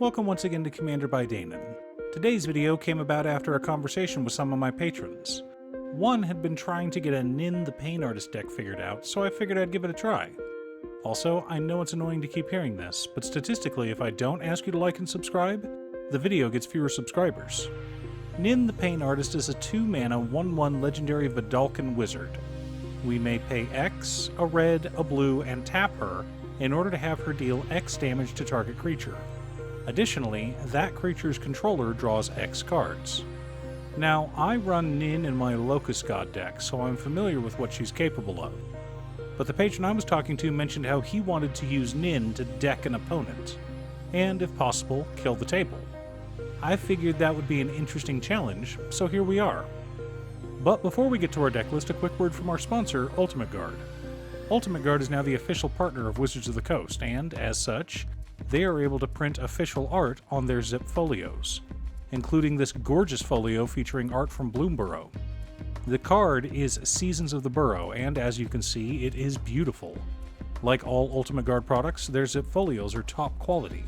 Welcome once again to Commander by Danon. Today's video came about after a conversation with some of my patrons. One had been trying to get a Nin the Pain Artist deck figured out, so I figured I'd give it a try. Also, I know it's annoying to keep hearing this, but statistically if I don't ask you to like and subscribe, the video gets fewer subscribers. Nin the Pain Artist is a 2-mana 1/1 legendary Vidalcan wizard. We may pay X, a red, a blue, and tap her in order to have her deal X damage to target creature. Additionally, that creature's controller draws X cards. Now, I run Nin in my Locust God deck, so I'm familiar with what she's capable of. But the patron I was talking to mentioned how he wanted to use Nin to deck an opponent, and if possible, kill the table. I figured that would be an interesting challenge, so here we are. But before we get to our deck list, a quick word from our sponsor, Ultimate Guard. Ultimate Guard is now the official partner of Wizards of the Coast, and as such, they are able to print official art on their zip folios, including this gorgeous folio featuring art from Bloomborough. The card is Seasons of the Burrow, and as you can see, it is beautiful. Like all Ultimate Guard products, their zip folios are top quality.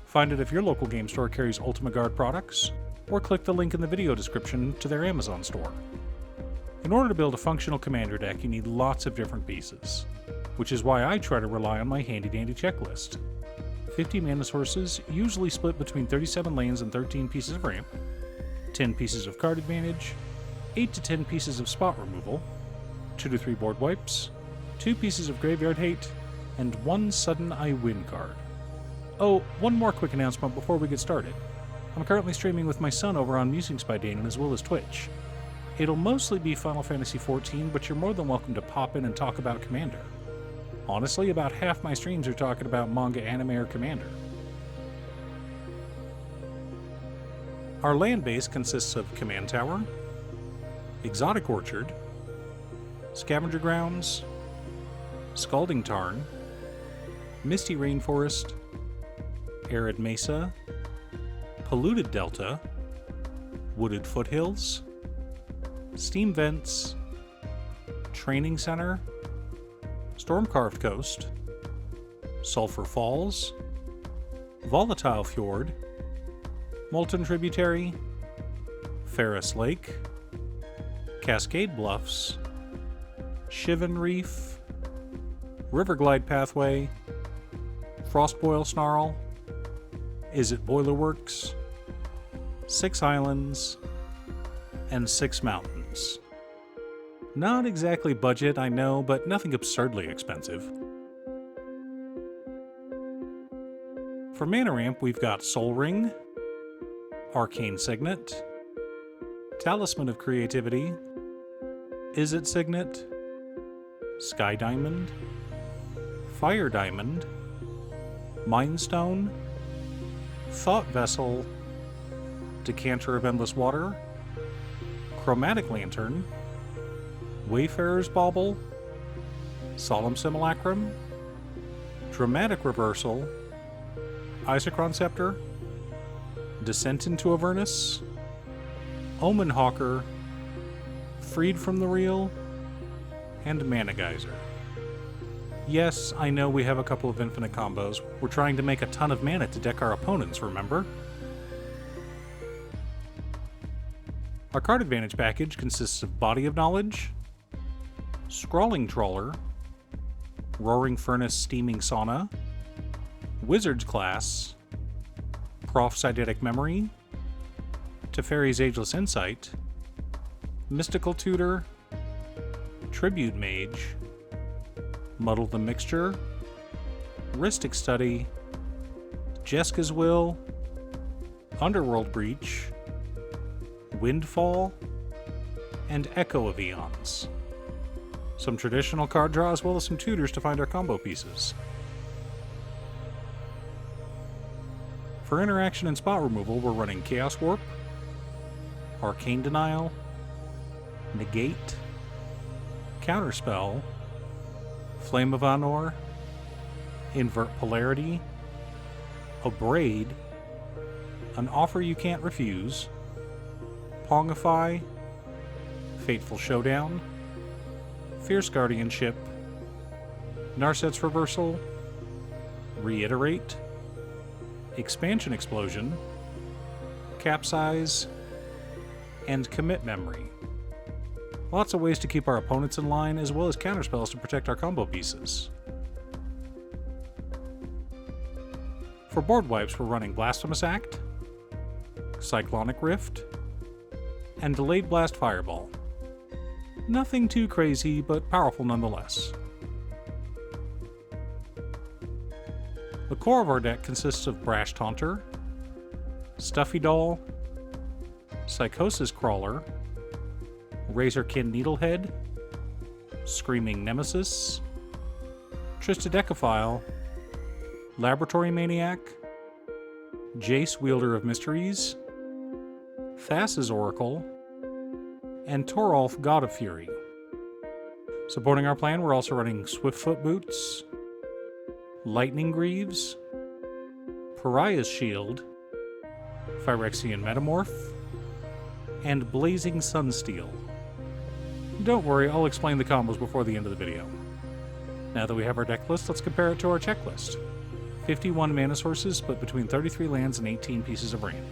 Find it if your local game store carries Ultimate Guard products, or click the link in the video description to their Amazon store. In order to build a functional commander deck, you need lots of different pieces, which is why I try to rely on my handy-dandy checklist. 50 mana sources, usually split between 37 lanes and 13 pieces of ramp, 10 pieces of card advantage, 8 to 10 pieces of spot removal, 2 to 3 board wipes, 2 pieces of graveyard hate, and 1 sudden I win card. Oh, one more quick announcement before we get started. I'm currently streaming with my son over on Musings by Danon as well as Twitch. It'll mostly be Final Fantasy XIV, but you're more than welcome to pop in and talk about Commander. Honestly, about half my streams are talking about manga, anime, or Commander. Our land base consists of Command Tower, Exotic Orchard, Scavenger Grounds, Scalding Tarn, Misty Rainforest, Arid Mesa, Polluted Delta, Wooded Foothills, Steam Vents, Training Center, Storm-Carved Coast, Sulphur Falls, Volatile Fjord, Molten Tributary, Ferris Lake, Cascade Bluffs, Shivan Reef, Riverglide Pathway, Frostboil Snarl, Is It Boilerworks, 6 Islands, and 6 Mountains. Not exactly budget, I know, but nothing absurdly expensive. For mana ramp, we've got Soul Ring, Arcane Signet, Talisman of Creativity, Is It Signet, Sky Diamond, Fire Diamond, Mind Stone, Thought Vessel, Decanter of Endless Water, Chromatic Lantern, Wayfarer's Bauble, Solemn Simulacrum, Dramatic Reversal, Isochron Scepter, Descent into Avernus, Omen Hawker, Freed from the Real, and Mana Geyser. Yes, I know we have a couple of infinite combos. We're trying to make a ton of mana to deck our opponents, remember? Our card advantage package consists of Body of Knowledge, Scrawling Trawler, Roaring Furnace Steaming Sauna, Wizard's Class, Proph's Eidetic Memory, Teferi's Ageless Insight, Mystical Tutor, Tribute Mage, Muddle the Mixture, Rhystic Study, Jeska's Will, Underworld Breach, Windfall, and Echo of Eons. Some traditional card draw as well as some tutors to find our combo pieces. For interaction and spot removal, we're running Chaos Warp, Arcane Denial, Negate, Counterspell, Flame of Anor, Invert Polarity, Abrade, An Offer You Can't Refuse, Pongify, Fateful Showdown, Fierce Guardianship, Narset's Reversal, Reiterate, Expansion Explosion, Capsize, and Commit Memory. Lots of ways to keep our opponents in line, as well as counterspells to protect our combo pieces. For board wipes, we're running Blasphemous Act, Cyclonic Rift, and Delayed Blast Fireball. Nothing too crazy, but powerful nonetheless. The core of our deck consists of Brash Taunter, Stuffy Doll, Psychosis Crawler, Razorkin Needlehead, Screaming Nemesis, Tristadecaphile, Laboratory Maniac, Jace Wielder of Mysteries, Thassa's Oracle, and Toralf God of Fury. Supporting our plan, we're also running Swiftfoot Boots, Lightning Greaves, Pariah's Shield, Phyrexian Metamorph, and Blazing Sunsteel. Don't worry, I'll explain the combos before the end of the video. Now that we have our deck list, let's compare it to our checklist. 51 mana sources split between 33 lands and 18 pieces of rain.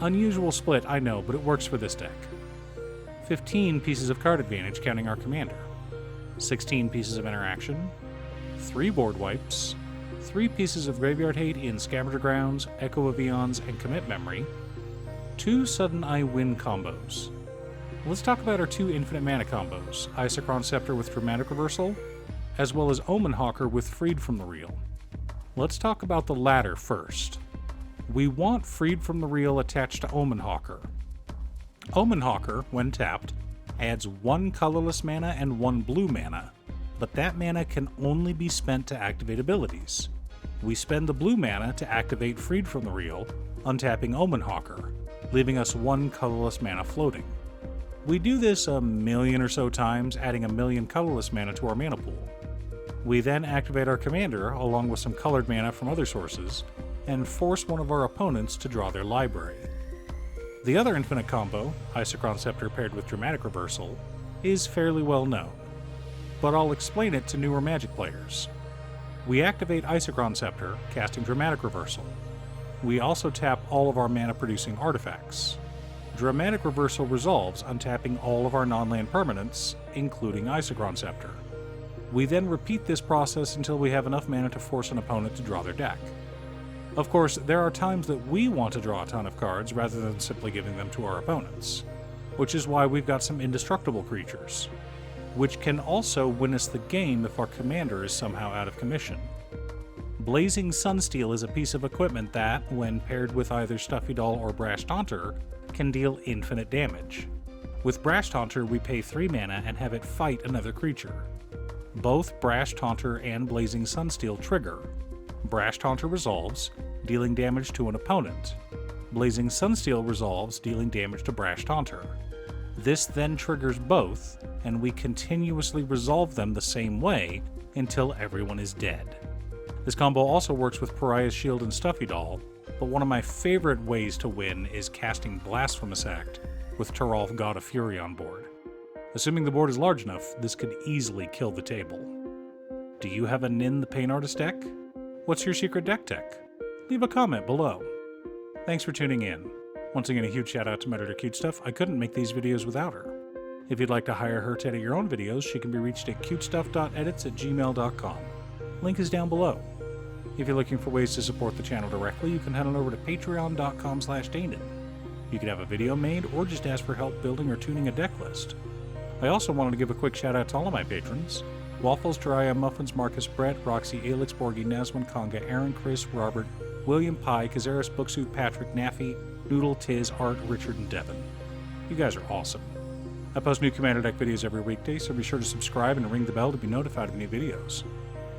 Unusual split, I know, but it works for this deck. 15 pieces of card advantage counting our commander. 16 pieces of interaction. 3 board wipes. 3 pieces of graveyard hate in Scavenger Grounds, Echo of Eons, and Commit Memory. 2 Sudden Eye Win combos. Let's talk about our 2 infinite mana combos, Isochron Scepter with Dramatic Reversal, as well as Omen Hawker with Freed from the Reel. Let's talk about the latter first. We want Freed from the Reel attached to Omen Hawker. Omen Hawker, when tapped, adds 1 colorless mana and 1 blue mana, but that mana can only be spent to activate abilities. We spend the blue mana to activate Freed from the Reel, untapping Omen Hawker, leaving us 1 colorless mana floating. We do this a million or so times, adding 1,000,000 colorless mana to our mana pool. We then activate our commander, along with some colored mana from other sources, and force one of our opponents to draw their library. The other infinite combo, Isochron Scepter paired with Dramatic Reversal, is fairly well known, but I'll explain it to newer Magic players. We activate Isochron Scepter, casting Dramatic Reversal. We also tap all of our mana-producing artifacts. Dramatic Reversal resolves, untapping all of our non-land permanents, including Isochron Scepter. We then repeat this process until we have enough mana to force an opponent to draw their deck. Of course, there are times that we want to draw a ton of cards rather than simply giving them to our opponents, which is why we've got some indestructible creatures, which can also win us the game if our commander is somehow out of commission. Blazing Sunsteel is a piece of equipment that, when paired with either Stuffy Doll or Brash Taunter, can deal infinite damage. With Brash Taunter, we pay 3 mana and have it fight another creature. Both Brash Taunter and Blazing Sunsteel trigger. Brash Taunter resolves, dealing damage to an opponent. Blazing Sunsteel resolves, dealing damage to Brash Taunter. This then triggers both, and we continuously resolve them the same way until everyone is dead. This combo also works with Pariah's Shield and Stuffy Doll, but one of my favorite ways to win is casting Blasphemous Act with Toralf God of Fury on board. Assuming the board is large enough, this could easily kill the table. Do you have a Nin the Pain Artist deck? What's your secret deck tech? Leave a comment below. Thanks for tuning in. Once again, a huge shout out to my editor Cutestuff. I couldn't make these videos without her. If you'd like to hire her to edit your own videos, she can be reached at cutestuff.edits@gmail.com. Link is down below. If you're looking for ways to support the channel directly, you can head on over to patreon.com/Danon. You can have a video made or just ask for help building or tuning a deck list. I also wanted to give a quick shout out to all of my patrons: Waffles, Jiraiya, Muffins, Marcus, Brett, Roxy, Alix, Borgie, Nazwin, Conga, Aaron, Chris, Robert, William Pye, Kazaris, Booksuit, Patrick, Naffy, Noodle, Tiz, Art, Richard, and Devin. You guys are awesome. I post new Commander Deck videos every weekday, so be sure to subscribe and ring the bell to be notified of new videos.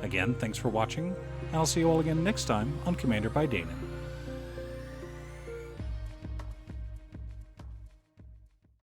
Again, thanks for watching, and I'll see you all again next time on Commander by Danon.